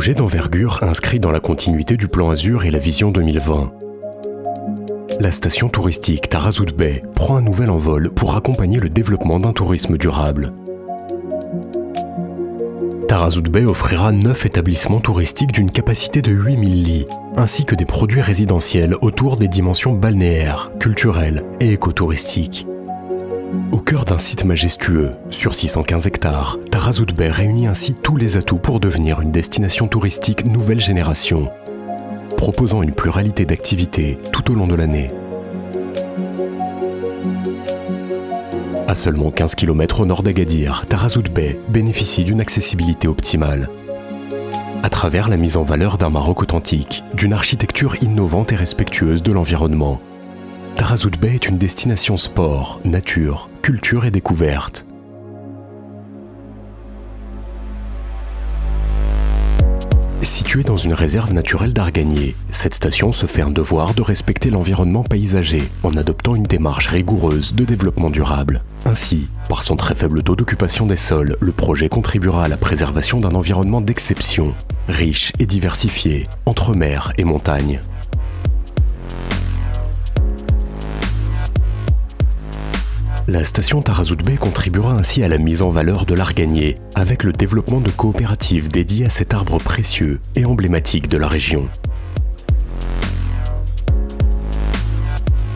projet d'envergure inscrit dans la continuité du plan Azur et la vision 2020. La station touristique Tarazout Bay prend un nouvel envol pour accompagner le développement d'un tourisme durable. Tarazout Bay offrira 9 établissements touristiques d'une capacité de 8000 lits, ainsi que des produits résidentiels autour des dimensions balnéaires, culturelles et écotouristiques. Au cœur d'un site majestueux, sur 615 hectares, Tarazout Bay réunit ainsi tous les atouts pour devenir une destination touristique nouvelle génération, proposant une pluralité d'activités tout au long de l'année. À seulement 15 km au nord d'Agadir, Tarazout Bay bénéficie d'une accessibilité optimale. À travers la mise en valeur d'un Maroc authentique, d'une architecture innovante et respectueuse de l'environnement, Tarazout Bay est une destination sport, nature, culture et découverte. Située dans une réserve naturelle d'Arganier, cette station se fait un devoir de respecter l'environnement paysager en adoptant une démarche rigoureuse de développement durable. Ainsi, par son très faible taux d'occupation des sols, le projet contribuera à la préservation d'un environnement d'exception, riche et diversifié, entre mer et montagne. La station Tarazout Bay contribuera ainsi à la mise en valeur de l'Arganier, avec le développement de coopératives dédiées à cet arbre précieux et emblématique de la région.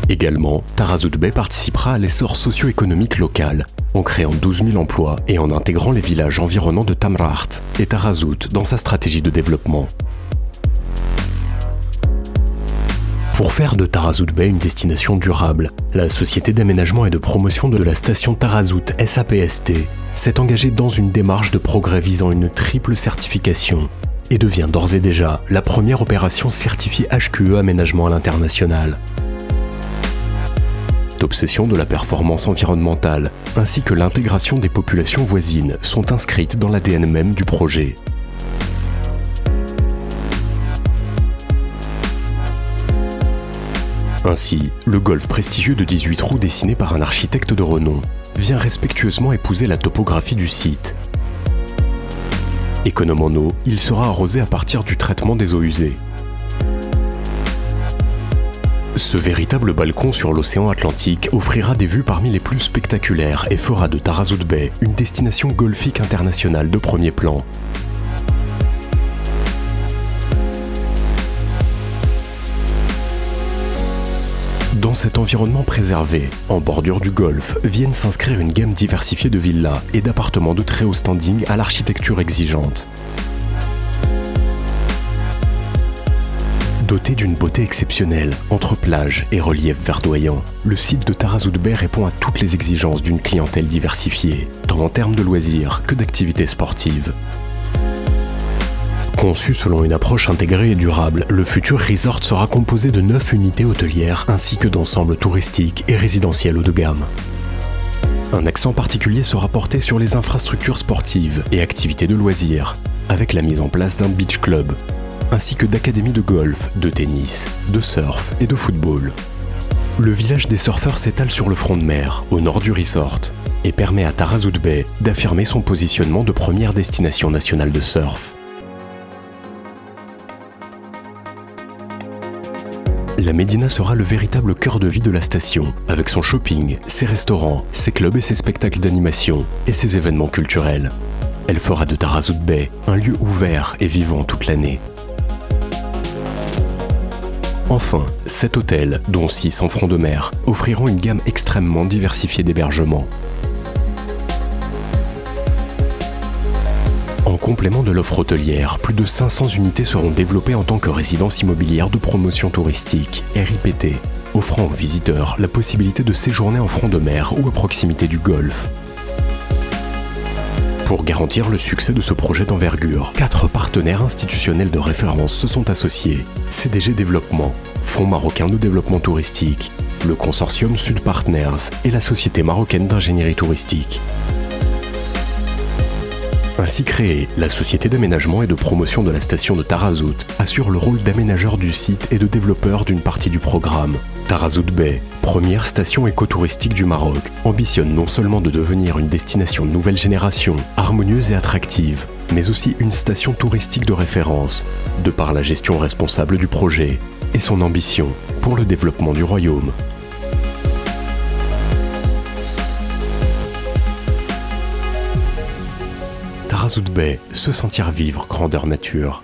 Également, Tarazout Bay participera à l'essor socio-économique local, en créant 12 000 emplois et en intégrant les villages environnants de Tamraght et Tarazout dans sa stratégie de développement. Pour faire de Tarazout Bay une destination durable, la Société d'aménagement et de promotion de la station Tarazout SAPST s'est engagée dans une démarche de progrès visant une triple certification et devient d'ores et déjà la première opération certifiée HQE aménagement à l'international. L'obsession de la performance environnementale ainsi que l'intégration des populations voisines sont inscrites dans l'ADN même du projet. Ainsi, le golf prestigieux de 18 trous dessiné par un architecte de renom vient respectueusement épouser la topographie du site. Économe en eau, il sera arrosé à partir du traitement des eaux usées. Ce véritable balcon sur l'océan Atlantique offrira des vues parmi les plus spectaculaires et fera de Tarazout Bay une destination golfique internationale de premier plan. Dans cet environnement préservé, en bordure du golfe, viennent s'inscrire une gamme diversifiée de villas et d'appartements de très haut standing à l'architecture exigeante. Doté d'une beauté exceptionnelle, entre plages et reliefs verdoyants, le site de Tarazout Bay répond à toutes les exigences d'une clientèle diversifiée, tant en termes de loisirs que d'activités sportives. Conçu selon une approche intégrée et durable, le futur resort sera composé de 9 unités hôtelières ainsi que d'ensembles touristiques et résidentiels haut de gamme. Un accent particulier sera porté sur les infrastructures sportives et activités de loisirs, avec la mise en place d'un beach club, ainsi que d'académies de golf, de tennis, de surf et de football. Le village des surfeurs s'étale sur le front de mer, au nord du resort, et permet à Tarazout Bay d'affirmer son positionnement de première destination nationale de surf. La Médina sera le véritable cœur de vie de la station, avec son shopping, ses restaurants, ses clubs et ses spectacles d'animation, et ses événements culturels. Elle fera de Tarazout Bay un lieu ouvert et vivant toute l'année. Enfin, 7 hôtels, dont 6 en front de mer, offriront une gamme extrêmement diversifiée d'hébergements. En complément de l'offre hôtelière, plus de 500 unités seront développées en tant que résidence immobilière de promotion touristique, RIPT, offrant aux visiteurs la possibilité de séjourner en front de mer ou à proximité du golfe. Pour garantir le succès de ce projet d'envergure, 4 partenaires institutionnels de référence se sont associés. CDG Développement, Fonds marocain de développement touristique, le consortium Sud Partners et la Société marocaine d'ingénierie touristique. Ainsi créée, la Société d'aménagement et de promotion de la station de Tarazout assure le rôle d'aménageur du site et de développeur d'une partie du programme. Tarazout Bay, première station écotouristique du Maroc, ambitionne non seulement de devenir une destination nouvelle génération, harmonieuse et attractive, mais aussi une station touristique de référence, de par la gestion responsable du projet et son ambition pour le développement du royaume. Tarazout Bay, se sentir vivre grandeur nature.